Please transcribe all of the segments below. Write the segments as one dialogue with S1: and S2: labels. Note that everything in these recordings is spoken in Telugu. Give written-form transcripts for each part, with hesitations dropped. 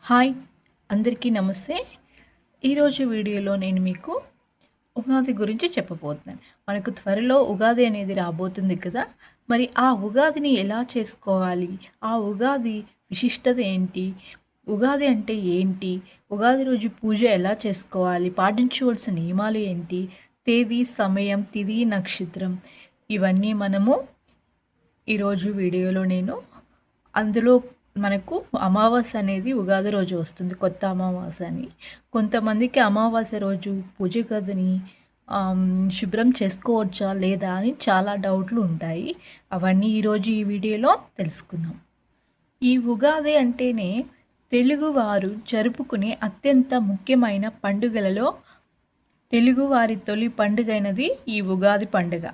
S1: హాయ్ అందరికీ నమస్తే. ఈరోజు వీడియోలో నేను మీకు ఉగాది గురించి చెప్పబోతున్నాను. మనకు త్వరలో ఉగాది అనేది రాబోతుంది కదా. మరి ఆ ఉగాదిని ఎలా చేసుకోవాలి, ఆ ఉగాది విశిష్టత ఏంటి, ఉగాది అంటే ఏంటి, ఉగాది రోజు పూజ ఎలా చేసుకోవాలి, పాటించవలసిన నియమాలు ఏంటి, తేదీ, సమయం, తిథి, నక్షత్రం, ఇవన్నీ మనము ఈరోజు వీడియోలో నేను అందులో మనకు అమావాస్య అనేది ఉగాది రోజు వస్తుంది, కొత్త అమావాస్య అని. కొంతమందికి అమావాస్య రోజు పూజ గదిని శుభ్రం చేసుకోవచ్చా లేదా అని చాలా డౌట్లు ఉంటాయి. అవన్నీ ఈరోజు ఈ వీడియోలో తెలుసుకుందాం. ఈ ఉగాది అంటేనే తెలుగువారు జరుపుకునే అత్యంత ముఖ్యమైన పండుగలలో తెలుగువారి తొలి పండుగైనది ఈ ఉగాది పండుగ.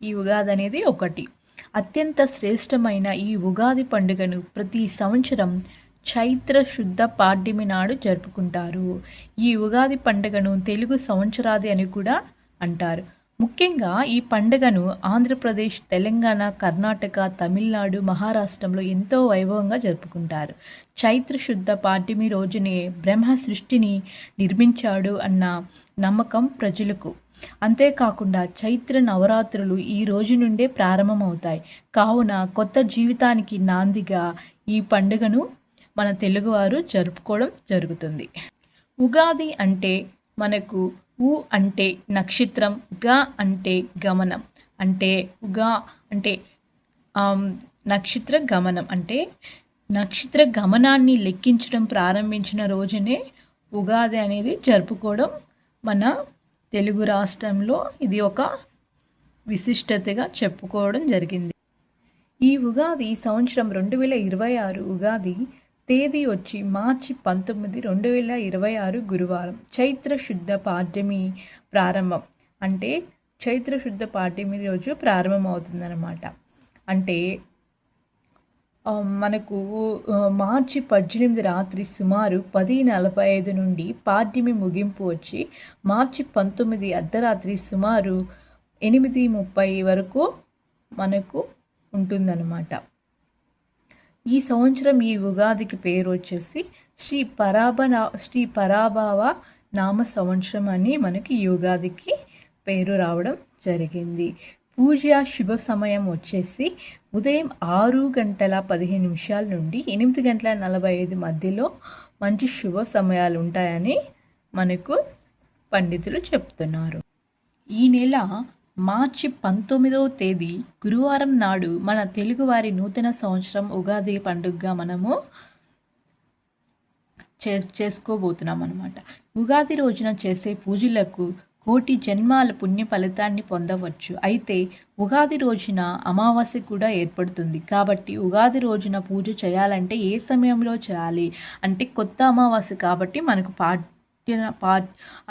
S1: ఈ ఉగాది అనేది ఒకటి. అత్యంత శ్రేష్టమైన ఈ ఉగాది పండుగను ప్రతి సంవత్సరం చైత్ర శుద్ధ పాడ్యమి నాడు జరుపుకుంటారు. ఈ ఉగాది పండుగను తెలుగు సంవత్సరాది అని కూడా అంటారు. ముఖ్యంగా ఈ పండుగను ఆంధ్రప్రదేశ్, తెలంగాణ, కర్ణాటక, తమిళనాడు, మహారాష్ట్రంలో ఎంతో వైభవంగా జరుపుకుంటారు. చైత్ర శుద్ధ పాడ్యమి రోజునే బ్రహ్మ సృష్టిని నిర్మించాడు అన్న నమ్మకం ప్రజలకు. అంతేకాకుండా చైత్ర నవరాత్రులు ఈ రోజు నుండే ప్రారంభమవుతాయి. కావున కొత్త జీవితానికి నాందిగా ఈ పండుగను మన తెలుగువారు జరుపుకోవడం జరుగుతుంది. ఉగాది అంటే మనకు ఉ అంటే నక్షత్రం, గ అంటే గమనం, అంటే ఉగా అంటే నక్షత్ర గమనం, అంటే నక్షత్ర గమనాన్ని లెక్కించడం ప్రారంభించిన రోజునే ఉగాది అనేది జరుపుకోవడం మన తెలుగు రాష్ట్రంలో ఇది ఒక విశిష్టతగా చెప్పుకోవడం జరిగింది. ఈ ఉగాది సంవత్సరం 2026 ఉగాది తేదీ వచ్చి మార్చి 19, 2026 గురువారం. చైత్ర శుద్ధ పాడ్యమి ప్రారంభం, అంటే చైత్ర శుద్ధ పాడ్యమి రోజు ప్రారంభమవుతుందన్నమాట. అంటే మనకు మార్చి 18 రాత్రి సుమారు 10:45 నుండి పాడ్యమి ముగింపు వచ్చి మార్చి 19 అర్ధరాత్రి సుమారు 8:30 వరకు మనకు ఉంటుందన్నమాట. ఈ సంవత్సరం ఈ ఉగాదికి పేరు వచ్చేసి శ్రీ పరాభవ నామ సంవత్సరం అని మనకి ఈ ఉగాదికి పేరు రావడం జరిగింది. పూజ శుభ సమయం వచ్చేసి ఉదయం 6:15 నుండి 8:45 మధ్యలో మంచి శుభ సమయాలు ఉంటాయని మనకు పండితులు చెప్తున్నారు. ఈ నెల మార్చి 19వ తేదీ గురువారం నాడు మన తెలుగువారి నూతన సంవత్సరం ఉగాది పండుగగా మనము చేసుకోబోతున్నాం అన్నమాట. ఉగాది రోజున చేసే పూజలకు కోటి జన్మాల పుణ్య ఫలితాన్ని పొందవచ్చు. అయితే ఉగాది రోజున అమావాస్య కూడా ఏర్పడుతుంది. కాబట్టి ఉగాది రోజున పూజ చేయాలంటే ఏ సమయంలో చేయాలి అంటే కొత్త అమావాస్య కాబట్టి మనకు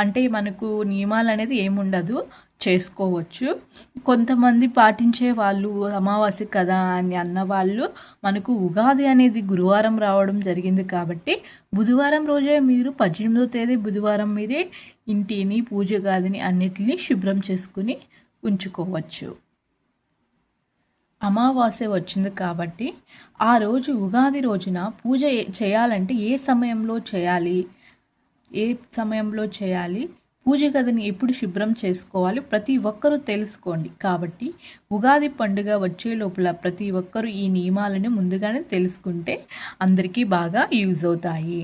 S1: అంటే మనకు నియమాలు అనేది ఏముండదు, చేసుకోవచ్చు. కొంతమంది పాటించే వాళ్ళు అమావాస్య కదా అని అన్నవాళ్ళు మనకు ఉగాది అనేది గురువారం రావడం జరిగింది కాబట్టి బుధవారం రోజే మీరు 18వ తేదీ బుధవారం మీరే ఇంటిని, పూజ గదిని అన్నిటినీ శుభ్రం చేసుకుని ఉంచుకోవచ్చు. అమావాస్య వచ్చింది కాబట్టి ఆ రోజు ఉగాది రోజున పూజ చేయాలంటే ఏ సమయంలో చేయాలి, పూజ గదిని ఎప్పుడు శుభ్రం చేసుకోవాలి ప్రతి ఒక్కరూ తెలుసుకోండి. కాబట్టి ఉగాది పండుగ వచ్చే లోపల ప్రతి ఒక్కరూ ఈ నియమాలను ముందుగానే తెలుసుకుంటే అందరికీ బాగా యూజ్ అవుతాయి.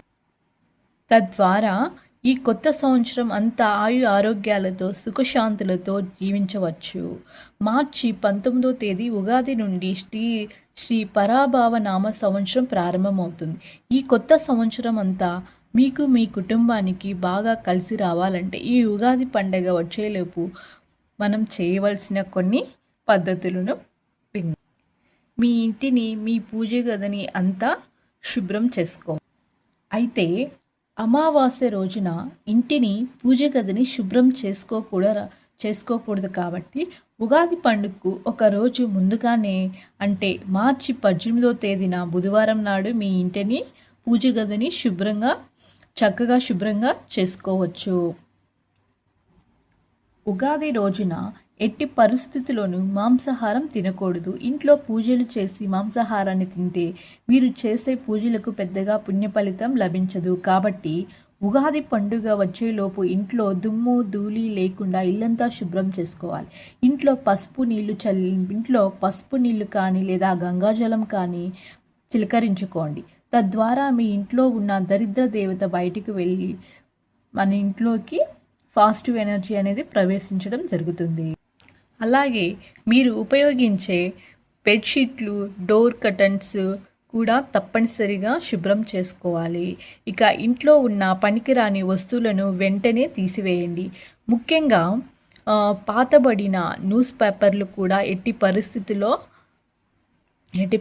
S1: తద్వారా ఈ కొత్త సంవత్సరం అంతా ఆరోగ్యాలతో సుఖశాంతులతో జీవించవచ్చు. మార్చి 19వ తేదీ ఉగాది నుండి శ్రీ పరాభవ నామ సంవత్సరం ప్రారంభమవుతుంది. ఈ కొత్త సంవత్సరం అంతా మీకు, మీ కుటుంబానికి బాగా కలిసి రావాలంటే ఈ ఉగాది పండుగ వచ్చేలోపు మనం చేయవలసిన కొన్ని పద్ధతులను మీ ఇంటిని, మీ పూజ గదిని అంతా శుభ్రం చేసుకో. అయితే అమావాస్య రోజున ఇంటిని, పూజ గదిని శుభ్రం చేసుకోకూడదు కాబట్టి ఉగాది పండుగకు ఒక రోజు ముందుగానే అంటే మార్చి 18వ తేదీన బుధవారం నాడు మీ ఇంటిని, పూజ గదిని శుభ్రంగా చేసుకోవచ్చు. ఉగాది రోజున ఎట్టి పరిస్థితుల్లోనూ మాంసాహారం తినకూడదు. ఇంట్లో పూజలు చేసి మాంసాహారాన్ని తింటే మీరు చేసే పూజలకు పెద్దగా పుణ్య ఫలితం లభించదు. కాబట్టి ఉగాది పండుగ వచ్చేలోపు ఇంట్లో దుమ్ము ధూళి లేకుండా ఇల్లంతా శుభ్రం చేసుకోవాలి. ఇంట్లో పసుపు నీళ్లు కానీ లేదా గంగాజలం కానీ చిలకరించుకోండి. తద్వారా మీ ఇంట్లో ఉన్న దరిద్ర దేవత బయటికి వెళ్ళి మన ఇంట్లోకి పాజిటివ్ ఎనర్జీ అనేది ప్రవేశించడం జరుగుతుంది. అలాగే మీరు ఉపయోగించే బెడ్షీట్లు, డోర్ కర్టన్స్ కూడా తప్పనిసరిగా శుభ్రం చేసుకోవాలి. ఇక ఇంట్లో ఉన్న పనికిరాని వస్తువులను వెంటనే తీసివేయండి. ముఖ్యంగా పాతబడిన న్యూస్ పేపర్లు కూడా ఎట్టి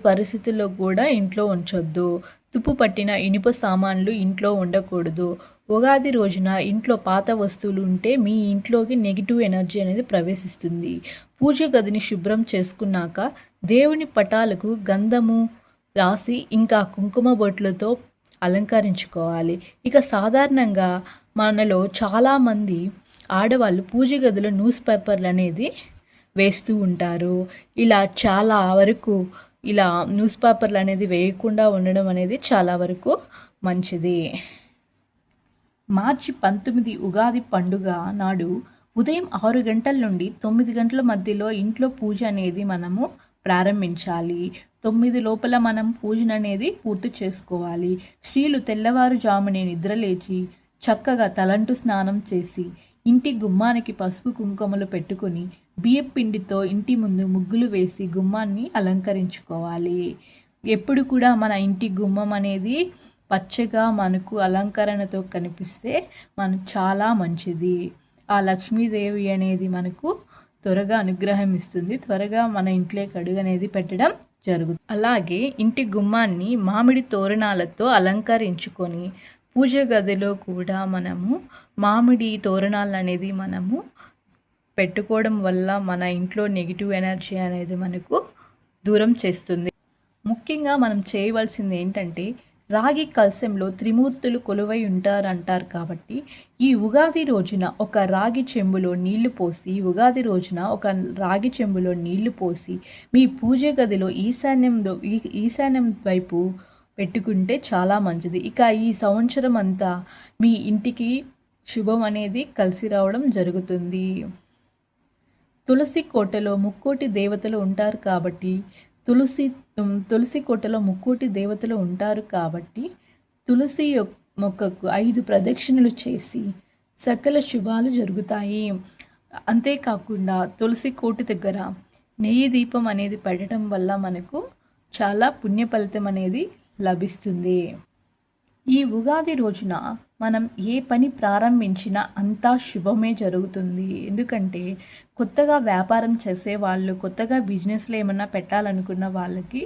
S1: పరిస్థితుల్లో కూడా ఇంట్లో ఉంచొద్దు. తుప్పు పట్టిన ఇనుప సామాన్లు ఇంట్లో ఉండకూడదు. ఉగాది రోజున ఇంట్లో పాత వస్తువులు ఉంటే మీ ఇంట్లోకి నెగిటివ్ ఎనర్జీ అనేది ప్రవేశిస్తుంది. పూజ గదిని శుభ్రం చేసుకున్నాక దేవుని పటాలకు గంధము రాసి ఇంకా కుంకుమ బొట్లతో అలంకరించుకోవాలి. ఇక సాధారణంగా మనలో చాలామంది ఆడవాళ్ళు పూజ గదిలో న్యూస్ పేపర్లు అనేది వేస్తూ ఉంటారు. ఇలా న్యూస్ పేపర్లు అనేది వేయకుండా ఉండడం అనేది చాలా వరకు మంచిది. మార్చి 19 ఉగాది పండుగ నాడు ఉదయం 6 గంటల నుండి 9 గంటల మధ్యలో ఇంట్లో పూజ అనేది మనము ప్రారంభించాలి. 9 లోపల మనం పూజను అనేది పూర్తి చేసుకోవాలి. స్త్రీలు తెల్లవారుజామునే నిద్రలేచి చక్కగా తలంటు స్నానం చేసి ఇంటి గుమ్మానికి పసుపు కుంకుమలు పెట్టుకొని బియ్యం పిండితో ఇంటి ముందు ముగ్గులు వేసి గుమ్మాన్ని అలంకరించుకోవాలి. ఎప్పుడు కూడా మన ఇంటి గుమ్మం అనేది పచ్చగా మనకు అలంకరణతో కనిపిస్తే మనకు చాలా మంచిది. ఆ లక్ష్మీదేవి అనేది మనకు త్వరగా అనుగ్రహం ఇస్తుంది. త్వరగా మన ఇంట్లోకి అడుగు అనేది పెట్టడం జరుగుతుంది. అలాగే ఇంటి గుమ్మాన్ని మామిడి తోరణాలతో అలంకరించుకొని పూజ గదిలో కూడా మనము మామిడి తోరణాలు అనేది మనము పెట్టుకోవడం వల్ల మన ఇంట్లో నెగిటివ్ ఎనర్జీ అనేది మనకు దూరం చేస్తుంది. ముఖ్యంగా మనం చేయవలసింది ఏంటంటే రాగి కలశంలో త్రిమూర్తులు కొలువై ఉంటారంటారు. కాబట్టి ఈ ఉగాది రోజున ఒక రాగి చెంబులో నీళ్లు పోసి మీ పూజ గదిలో ఈశాన్యం వైపు పెట్టుకుంటే చాలా మంచిది. ఇక ఈ సంవత్సరం అంతా మీ ఇంటికి శుభం అనేది కలిసి రావడం జరుగుతుంది. తులసి కోటలో ముక్కోటి దేవతలు ఉంటారు కాబట్టి తులసి కోటలో ముక్కోటి దేవతలు ఉంటారు కాబట్టి తులసి మొక్కకు 5 ప్రదక్షిణలు చేసి సకల శుభాలు జరుగుతాయి. అంతేకాకుండా తులసి కోటి దగ్గర నెయ్యి దీపం అనేది పెట్టడం వల్ల మనకు చాలా పుణ్య ఫలితం అనేది లభిస్తుంది. ఈ ఉగాది రోజున మనం ఏ పని ప్రారంభించినా అంతా శుభమే జరుగుతుంది. ఎందుకంటే కొత్తగా వ్యాపారం చేసే వాళ్ళు, కొత్తగా బిజినెస్లో ఏమన్నా పెట్టాలనుకున్న వాళ్ళకి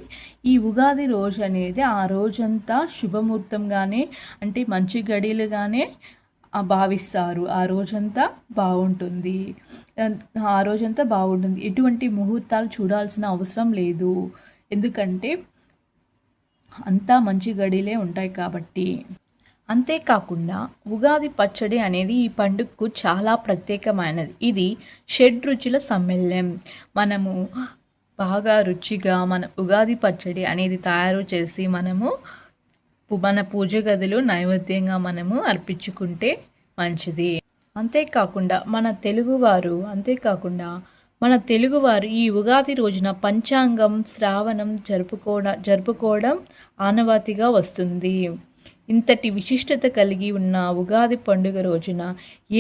S1: ఈ ఉగాది రోజు అనేది ఆ రోజంతా శుభముహూర్తంగానే, అంటే మంచి గడియలుగానే భావిస్తారు. ఆ రోజంతా బాగుంటుంది. ఎటువంటి ముహూర్తాలు చూడాల్సిన అవసరం లేదు. ఎందుకంటే అంతా మంచి గడిలే ఉంటాయి కాబట్టి. అంతేకాకుండా ఉగాది పచ్చడి అనేది ఈ పండుగకు చాలా ప్రత్యేకమైనది. ఇది షడ్రుచుల సమ్మేళనం. మనము బాగా రుచిగా మన ఉగాది పచ్చడి అనేది తయారు చేసి మనము మన పూజ గదిలో నైవేద్యంగా మనము అర్పించుకుంటే మంచిది. అంతేకాకుండా మన తెలుగువారు ఈ ఉగాది రోజున పంచాంగం శ్రావణం జరుపుకోవడం ఆనవాతిగా వస్తుంది. ఇంతటి విశిష్టత కలిగి ఉన్న ఉగాది పండుగ రోజున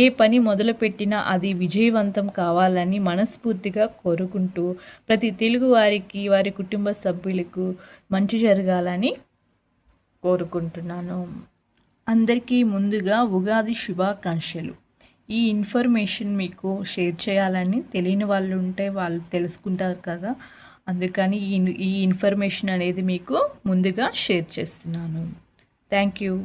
S1: ఏ పని మొదలుపెట్టినా అది విజయవంతం కావాలని మనస్ఫూర్తిగా కోరుకుంటూ ప్రతి తెలుగువారికి, వారి కుటుంబ సభ్యులకు మంచి జరగాలని కోరుకుంటున్నాను. అందరికీ ముందుగా ఉగాది శుభాకాంక్షలు. ఈ ఇన్ఫర్మేషన్ మీకు షేర్ చేయాలని, తెలియని వాళ్ళు ఉంటే వాళ్ళు తెలుసుకుంటారు కదా, అందుకని ఈ ఇన్ఫర్మేషన్ అనేది మీకు ముందుగా షేర్ చేస్తున్నాను. Thank you.